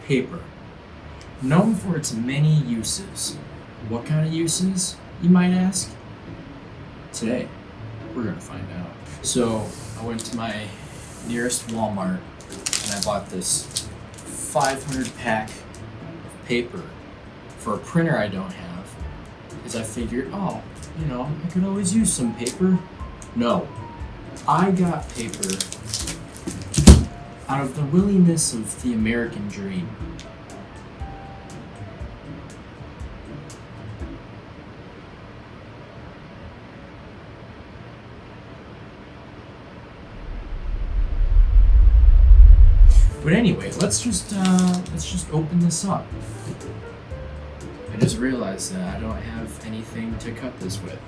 paper. Known for its many uses. What kind of uses, you might ask? Today, we're gonna find out. So, I went to my nearest Walmart and I bought this 500 pack of paper for a printer I don't have, because I figured, I could always use some paper. No, I got paper out of the willingness of the American dream. But anyway, let's just open this up. I just realized that I don't have anything to cut this with.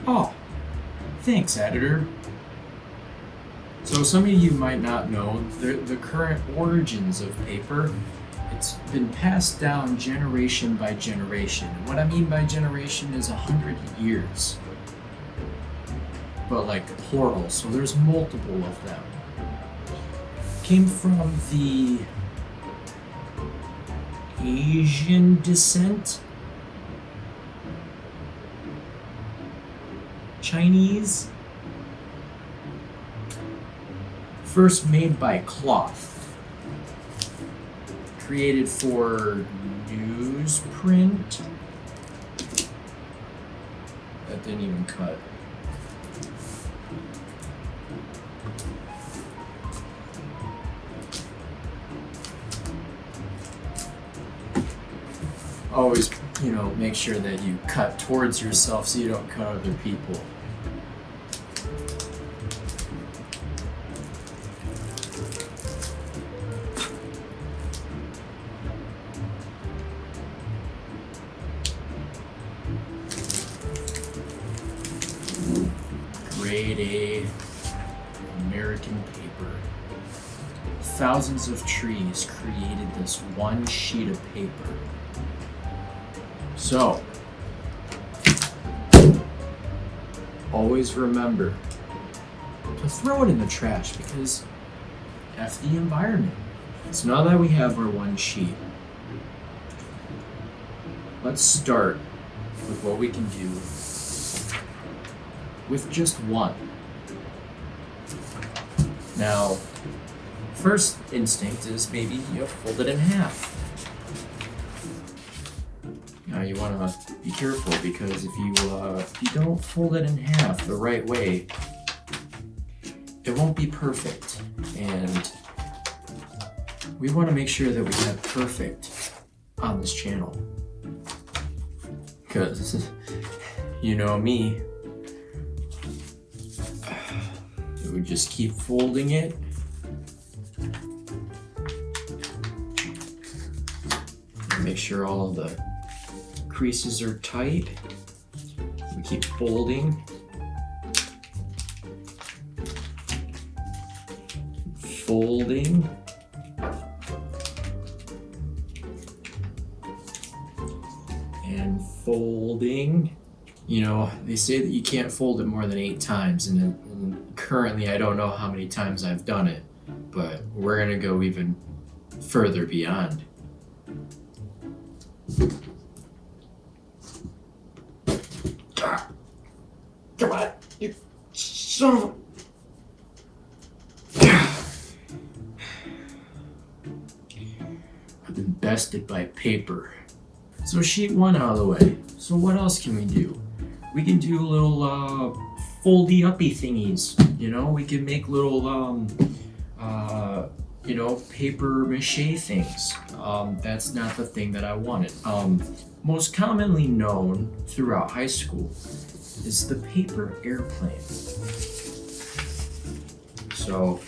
Oh, thanks, editor. So some of you might not know the current origins of paper. It's been passed down generation by generation. And what I mean by generation is 100 years. But like plural, so there's multiple of them. Came from the Asian descent, Chinese, first made by cloth, created for newsprint. That didn't even cut. Always, make sure that you cut towards yourself so you don't cut other people. Grade A American paper. Thousands of trees created this one sheet of paper. So, always remember to throw it in the trash because F the environment. So now that we have our one sheet, let's start with what we can do with just one. Now, first instinct is maybe fold it in half. Now you want to be careful because if you don't fold it in half the right way, it won't be perfect. And we want to make sure that we have perfect on this channel. Because, you know me, we just keep folding it. Make sure all of the creases are tight. We keep folding. Folding. And folding. They say that you can't fold it more than 8 times, and currently I don't know how many times I've done it, but we're gonna go even further beyond. Come on, you son of a... I've been bested by paper. So sheet 1 out of the way. So what else can we do? We can do little foldy-uppy thingies. We can make little paper mache things. That's not the thing that I wanted. Most commonly known throughout high school is the paper airplane. So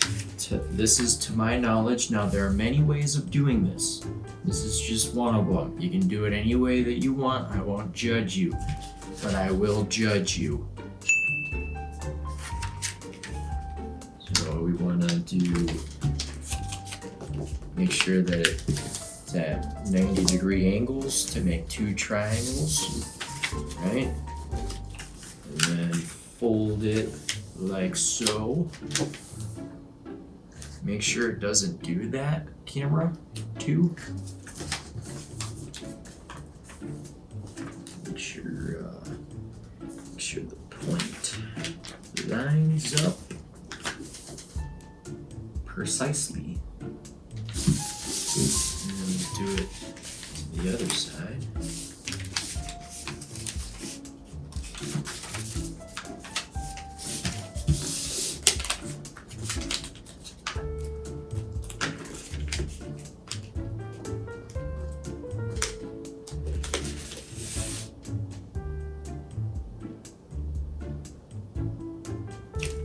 this is to my knowledge. Now there are many ways of doing this. This is just one of them. You can do it any way that you want. I won't judge you, but I will judge you. So we want to make sure that it's at 90-degree angles to make 2 triangles, right? And then fold it like so. Make sure it doesn't do that, camera 2. Make sure the point lines up precisely. And then do it to the other side.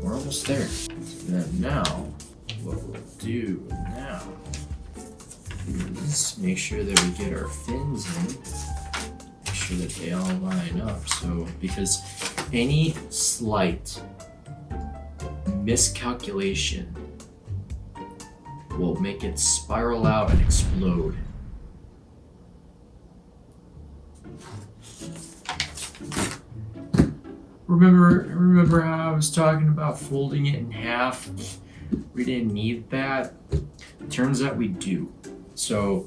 We're almost there. And then now, what we'll do now is make sure that we get our fins in, make sure that they all line up. So, because any slight miscalculation will make it spiral out and explode. Remember how I was talking about folding it in half? We didn't need that. Turns out we do. So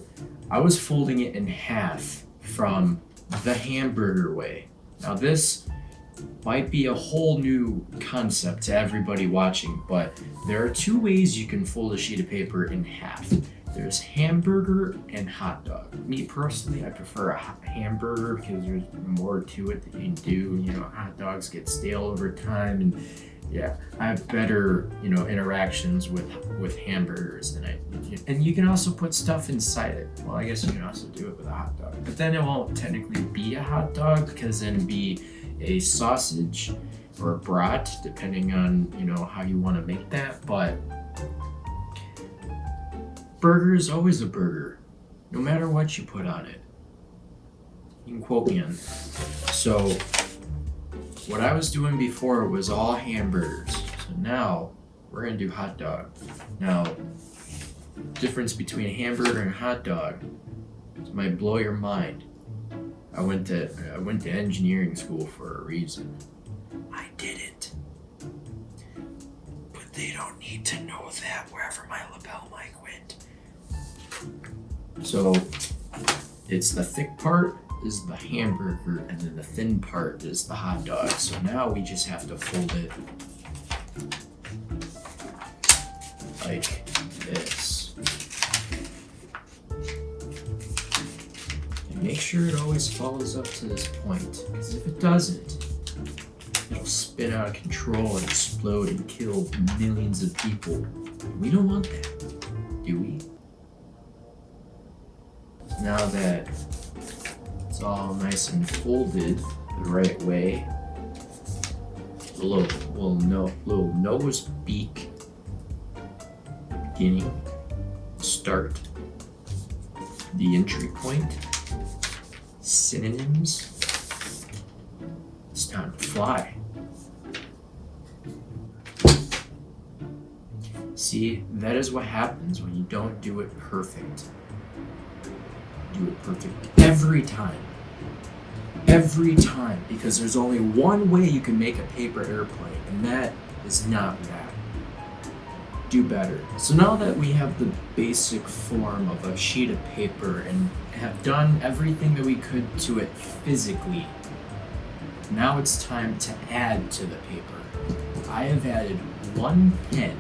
I was folding it in half from the hamburger way. Now this might be a whole new concept to everybody watching, but there are 2 ways you can fold a sheet of paper in half. There's hamburger and hot dog. Me personally, I prefer a hamburger because there's more to it that you can do. You know, hot dogs get stale over time, and yeah, I have better, interactions with hamburgers and you can also put stuff inside it. Well, I guess you can also do it with a hot dog, but then it won't technically be a hot dog because then it'd be a sausage or a brat, depending on, how you want to make that. But burger is always a burger, no matter what you put on it. You can quote me on that. So what I was doing before was all hamburgers. So now we're gonna do hot dog. Now, difference between a hamburger and a hot dog, this might blow your mind. I went to engineering school for a reason. I didn't. But they don't need to know that wherever my lapel mic went. So it's the thick part is the hamburger, and then the thin part is the hot dog. So now we just have to fold it like this. And make sure it always follows up to this point, because if it doesn't, it'll spin out of control and explode and kill millions of people. We don't want that, do we? Now that it's all nice and folded the right way, little nose beak beginning, start, the entry point, synonyms. It's time to fly. See, that is what happens when you don't do it perfect. Do it perfect every time, because there's only one way you can make a paper airplane, and that is not that. Do better. So now that we have the basic form of a sheet of paper and have done everything that we could to it physically, now it's time to add to the paper. I have added 1 pen,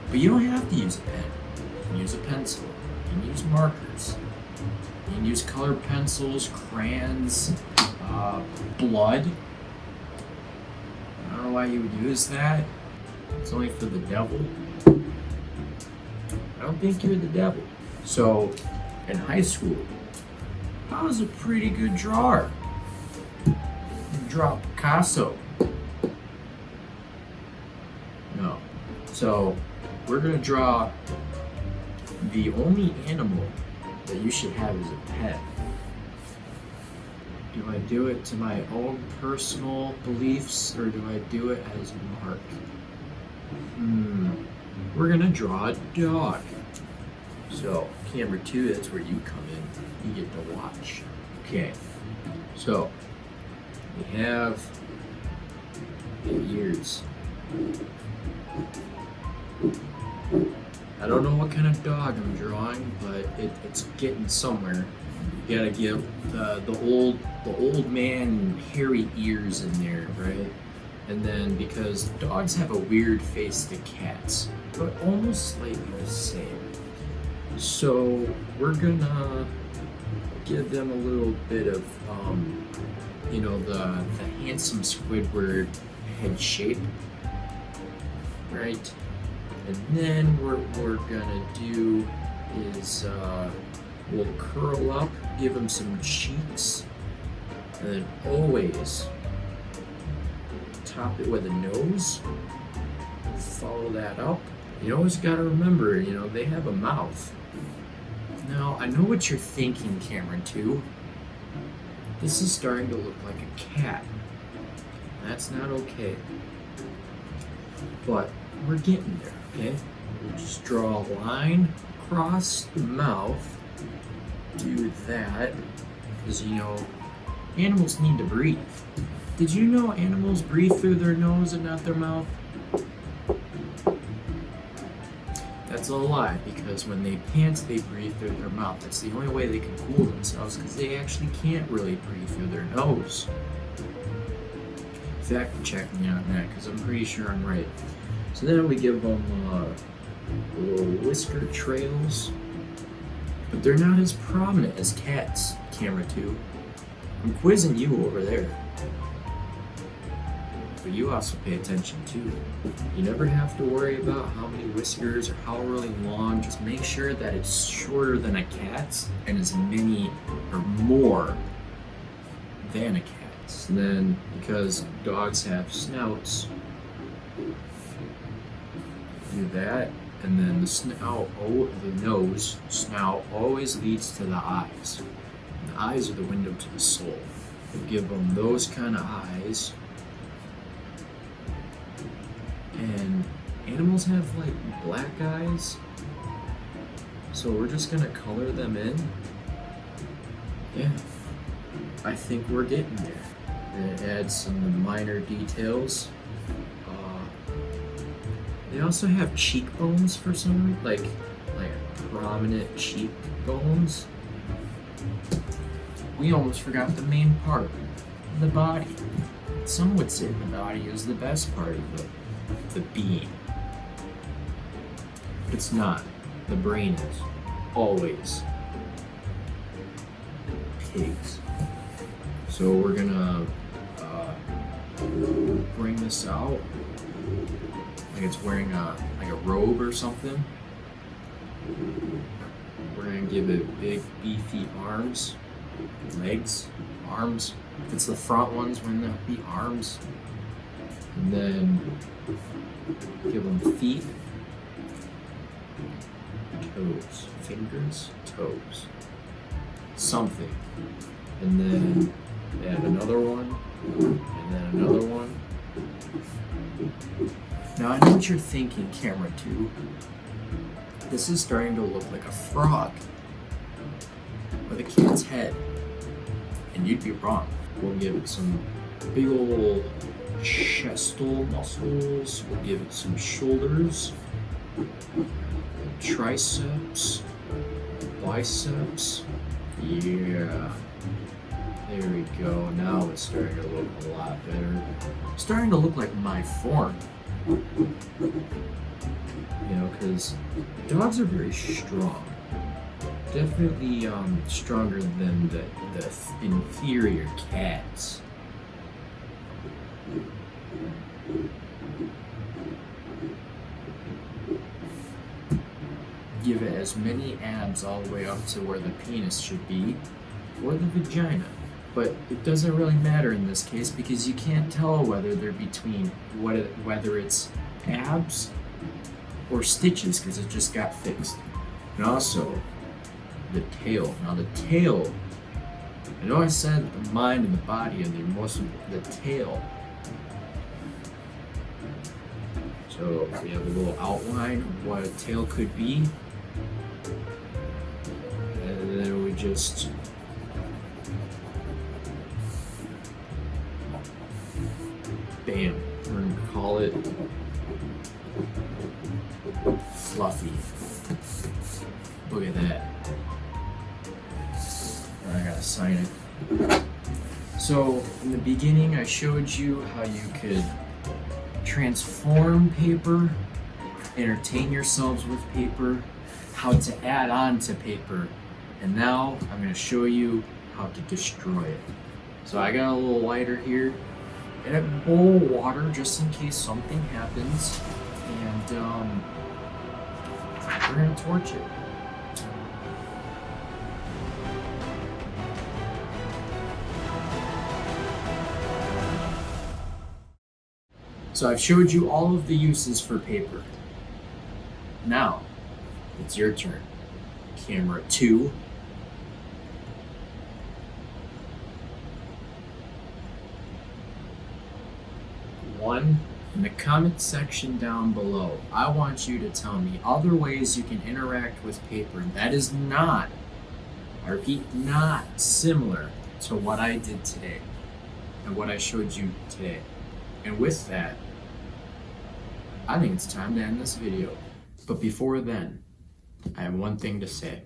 but you don't have to use a pen. You can use a pencil, you can use markers, you can use colored pencils, crayons, blood. I don't know why you would use that. It's only for the devil. I don't think you're the devil. So, in high school, I was a pretty good drawer. I draw Picasso. No. So, we're gonna draw the only animal that you should have as a pet. Do I do it to my own personal beliefs, or do I do it as Mark? We're gonna draw a dog. So, camera 2, that's where you come in. You get to watch. Okay. So, we have the ears. I don't know what kind of dog I'm drawing, but it's getting somewhere. You gotta give the old man hairy ears in there, right? And then because dogs have a weird face to cats, but almost slightly the same. So we're gonna give them a little bit of the handsome Squidward head shape, right? And then what we're gonna do is we'll curl up, give him some cheeks, and then always top it with a nose. Follow that up. You always gotta remember, they have a mouth. Now, I know what you're thinking, Cameron, too. This is starting to look like a cat. That's not okay. But we're getting there, okay? We'll just draw a line across the mouth. Do that. Because, animals need to breathe. Did you know animals breathe through their nose and not their mouth? That's a lie, because when they pant, they breathe through their mouth. That's the only way they can cool themselves, because they actually can't really breathe through their nose. Fact check me on that, because I'm pretty sure I'm right. So then we give them little whisker trails, but they're not as prominent as cats, camera 2. I'm quizzing you over there. But you also pay attention too. You never have to worry about how many whiskers or how really long. Just make sure that it's shorter than a cat's and as many or more than a cat's. And then, because dogs have snouts, do that. And then the snout, the nose, snout always leads to the eyes. The eyes are the window to the soul. You give them those kind of eyes. And animals have like black eyes, so we're just gonna color them in. Yeah, I think we're getting there. And add some minor details. They also have cheekbones for some reason, like prominent cheekbones. We almost forgot the main part, the body. Some would say the body is the best part of the being. It's not. The brain is. Always. Pigs. So we're gonna bring this out like it's wearing a robe or something. We're gonna give it big beefy arms, legs, arms. If it's the front ones, we're gonna be arms. And then give them feet, toes, fingers, toes, something. And then add another one, and then another one. Now I know what you're thinking, camera 2. This is starting to look like a frog with a cat's head. And you'd be wrong. We'll give it some big old chestal muscles. We'll give it some shoulders, triceps, biceps. Yeah. There we go. Now it's starting to look a lot better. It's starting to look like my form. Because dogs are very strong. Definitely stronger than the inferior cats. Give it as many abs all the way up to where the penis should be, or the vagina. But it doesn't really matter in this case because you can't tell whether they're between whether it's abs or stitches because it just got fixed. And also the tail. Now the tail, I know I said the mind and the body are the tail. So we have a little outline of what a tail could be. And then we just bam, we're gonna call it Fluffy. Look at that. I gotta sign it. So in the beginning, I showed you how you could transform paper, entertain yourselves with paper, how to add on to paper, and now I'm going to show you how to destroy it. So I got a little lighter here and a bowl of water just in case something happens, and we're going to torch it. So I've showed you all of the uses for paper. Now, it's your turn. Camera 2. One, in the comment section down below, I want you to tell me other ways you can interact with paper that is not, I repeat, not similar to what I did today and what I showed you today. And with that, I think it's time to end this video. But before then, I have one thing to say.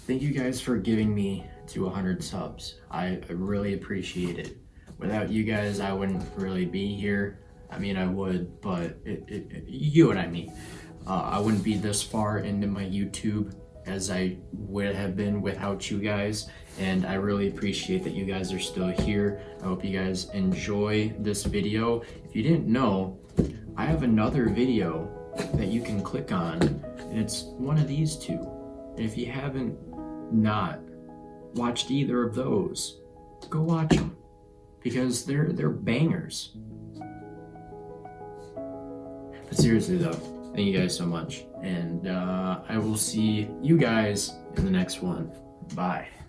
Thank you guys for giving me to 100 subs. I really appreciate it. Without you guys, I wouldn't really be here. I mean, I would, but you know what I mean. I wouldn't be this far into my YouTube as I would have been without you guys. And I really appreciate that you guys are still here. I hope you guys enjoy this video. If you didn't know, I have another video that you can click on, and it's one of these two. And if you haven't not watched either of those, go watch them, because they're bangers. But seriously though, thank you guys so much, and I will see you guys in the next one. Bye.